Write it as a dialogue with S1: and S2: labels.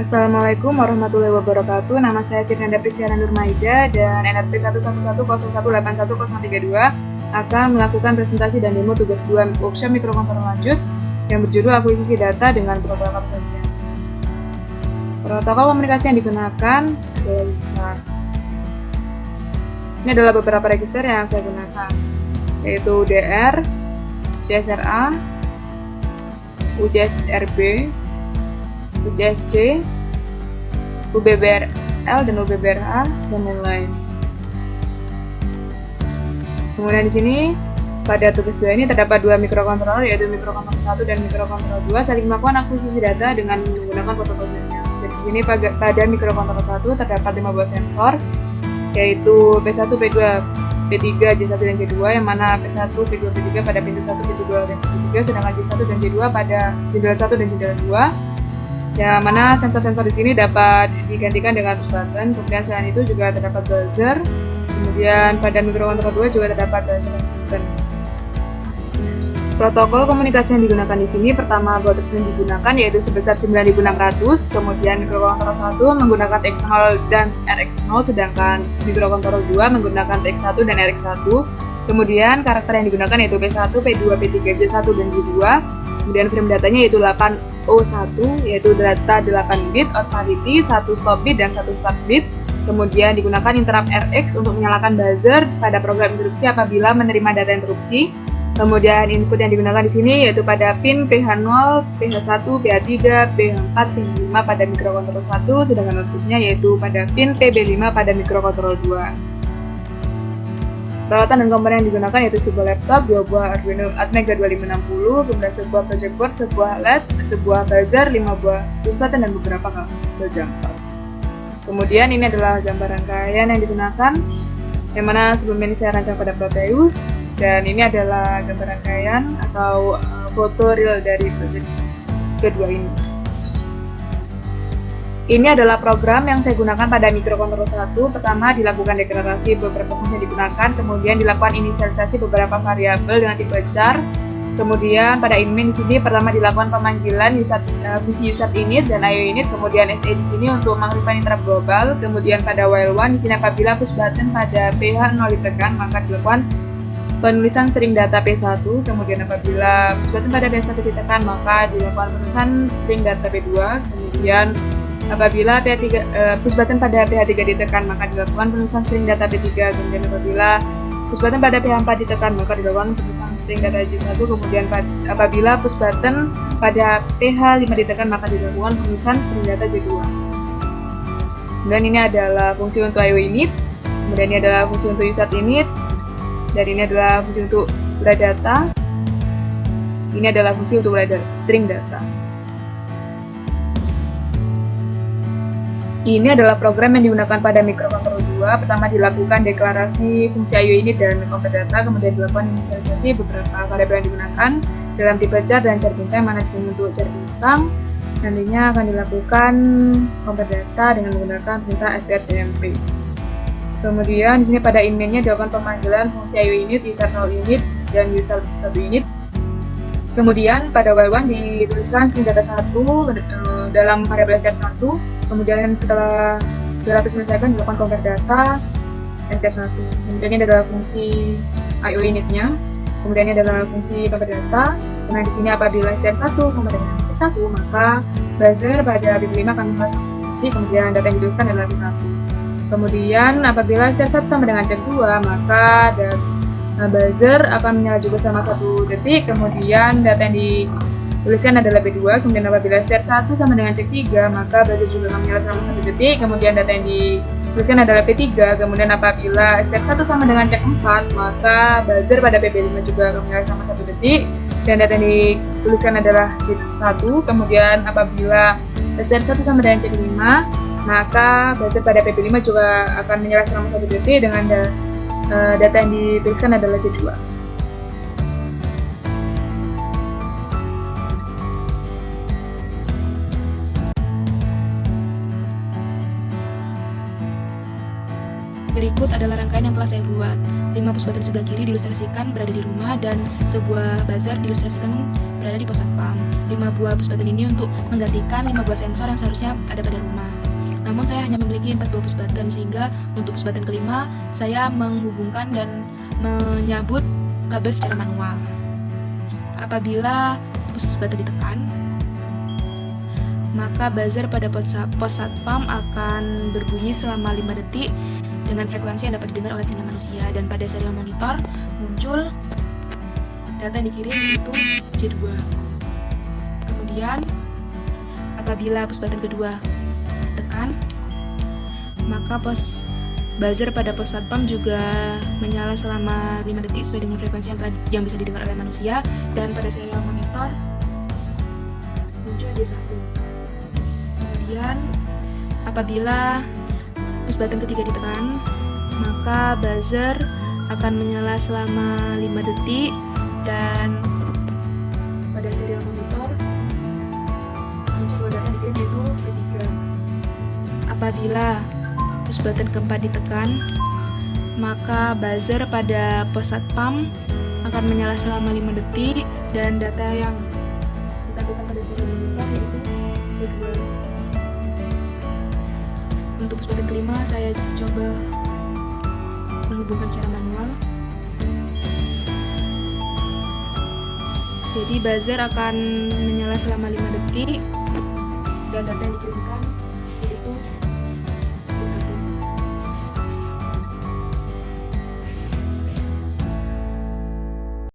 S1: Assalamualaikum warahmatullahi wabarakatuh. Nama saya Firnanda Prisyana Nurmaida dan NRP 11101810132 akan melakukan presentasi dan demo tugas 2 workshop mikrokontroler lanjut yang berjudul akuisisi data dengan protokol persajian. Protokol komunikasi yang digunakan adalah user. Ini adalah beberapa register yang saya gunakan, yaitu DR, UCSRA, UCSRB, UCSC, UBBRL dan UBBRA dan lain-lain. Kemudian di sini pada tugas 2 ini terdapat dua mikrokontroler, yaitu mikrokontroler 1 dan mikrokontroler 2 saling melakukan akuisisi data dengan menggunakan protokol jaringan. Dan di sini pada mikrokontroler 1 terdapat 5 buah sensor, yaitu P1, P2, P3, J1 dan J2, yang mana P1, P2, P3 pada pintu 1, pintu 2 dan pintu 3, sedangkan J1 dan J2 pada jendela 1 dan jendela 2. Yang mana sensor-sensor di sini dapat digantikan dengan push button. Kemudian selain itu juga terdapat buzzer. Kemudian pada mikrokontroler 2 juga terdapat buzzer dan button. Protokol komunikasi yang digunakan di sini pertama baut yang digunakan yaitu sebesar 9600. Kemudian mikrokontroler 1 menggunakan TX0 dan RX0, sedangkan mikrokontroler 2 menggunakan TX1 dan RX1. Kemudian karakter yang digunakan yaitu P1, P2, P3, J1 dan J2. Kemudian frame datanya yaitu 8O1, yaitu data 8 bit, out parity, 1 stop bit dan 1 start bit. Kemudian digunakan interrupt RX untuk menyalakan buzzer pada program interupsi apabila menerima data interupsi. Kemudian input yang digunakan di sini yaitu pada pin PH0, PH1, PH3, PH4, PH5 pada mikrokontroler 1, sedangkan outputnya yaitu pada pin PB5 pada mikrokontroler 2. Peralatan dan komponen yang digunakan yaitu sebuah laptop, 2 buah Arduino Atmega 2560, kemudian sebuah project board, sebuah LED, sebuah buzzer, 5 buah push button dan beberapa kabel jangkau. Kemudian ini adalah gambar rangkaian yang digunakan, yang mana sebelumnya ini saya rancang pada Proteus, dan ini adalah gambar rangkaian atau foto real dari project kedua ini. Ini adalah program yang saya gunakan pada mikrokontroler 1. Pertama, dilakukan deklarasi beberapa fungsi yang digunakan, kemudian dilakukan inisialisasi beberapa variabel dengan tipe char. Kemudian pada inmain di sini pertama dilakukan pemanggilan fungsi useInit dan IOInit, kemudian SA di sini untuk mengaktifkan interrupt global. Kemudian pada while one di sini apabila push button pada PH0 ditekan maka dilakukan penulisan string data P1. Kemudian apabila push button pada P1 ditekan maka dilakukan penulisan string data P2. Kemudian apabila push button pada PH3 ditekan maka dilakukan penulisan string data P3. Kemudian apabila push button pada PH4 ditekan maka dilakukan penulisan string data J1. Kemudian apabila push button pada PH5 ditekan maka dilakukan penulisan string data J2. Kemudian ini adalah fungsi untuk IOInit. Kemudian ini adalah fungsi untuk useInit. Dan ini adalah fungsi untuk write data. Ini adalah fungsi untuk write string data. Ini adalah program yang digunakan pada mikrokontroler 2. Pertama dilakukan deklarasi fungsi IOInit dan compare data, kemudian dilakukan inisialisasi beberapa variabel yang digunakan dalam tipe char dan char bintang, mana disini untuk char bintang. Nantinya akan dilakukan compare data dengan menggunakan perintah strcmp. Kemudian di sini pada inmainnya dilakukan pemanggilan fungsi IOInit, user0init dan user1init. Kemudian pada while one dituliskan string data 1 dalam variabel str1. Kemudian setelah 200 milisekund dilakukan compare data str1. Kemudian ini adalah fungsi IOInit-nya. Kemudian ini adalah fungsi compare data. Kemudian di sini apabila str1 sama dengan check1 maka buzzer pada P5 akan menulis kemudian data yang dituliskan adalah P1. Kemudian apabila str1 sama dengan check2 maka buzzer akan menyala juga selama 1 detik, kemudian data yang dituliskan adalah P2. Kemudian apabila str1 sama dengan check3 maka buzzer juga akan menyala selama 1 detik, kemudian data yang dituliskan adalah P3. Kemudian apabila str1 sama dengan check4 maka buzzer pada PB5 juga akan menyala selama 1 detik dan data yang dituliskan adalah J1. Kemudian apabila str1 sama dengan check5 maka buzzer pada PB5 juga akan menyala selama 1 detik dengan data yang dituliskan adalah J2.
S2: Berikut adalah rangkaian yang telah saya buat. 5 push button sebelah kiri diilustrasikan berada di rumah dan sebuah buzzer diilustrasikan berada di pos satpam. 5 buah push button ini untuk menggantikan 5 buah sensor yang seharusnya ada pada rumah. Namun saya hanya memiliki 4 buah push button, sehingga untuk push button kelima saya menghubungkan dan menyabut kabel secara manual. Apabila push button ditekan, maka buzzer pada pos satpam akan berbunyi selama 5 detik dengan frekuensi yang dapat didengar oleh telinga manusia, dan pada serial monitor muncul data yang dikirim yaitu J2. Kemudian apabila push button kedua ditekan, maka buzzer pada pos satpam juga menyala selama 5 detik sesuai dengan frekuensi yang bisa didengar oleh manusia, dan pada serial monitor muncul J1. Kemudian apabila push button ketiga ditekan, maka buzzer akan menyala selama 5 detik, dan pada serial monitor muncul data dikirim yaitu V3. Apabila push button keempat ditekan, maka buzzer pada pos satpam akan menyala selama 5 detik, dan data yang ditampilkan pada serial monitor yaitu V2. Untuk push button kelima saya coba menghubungkan secara manual. Jadi buzzer akan menyala selama 5 detik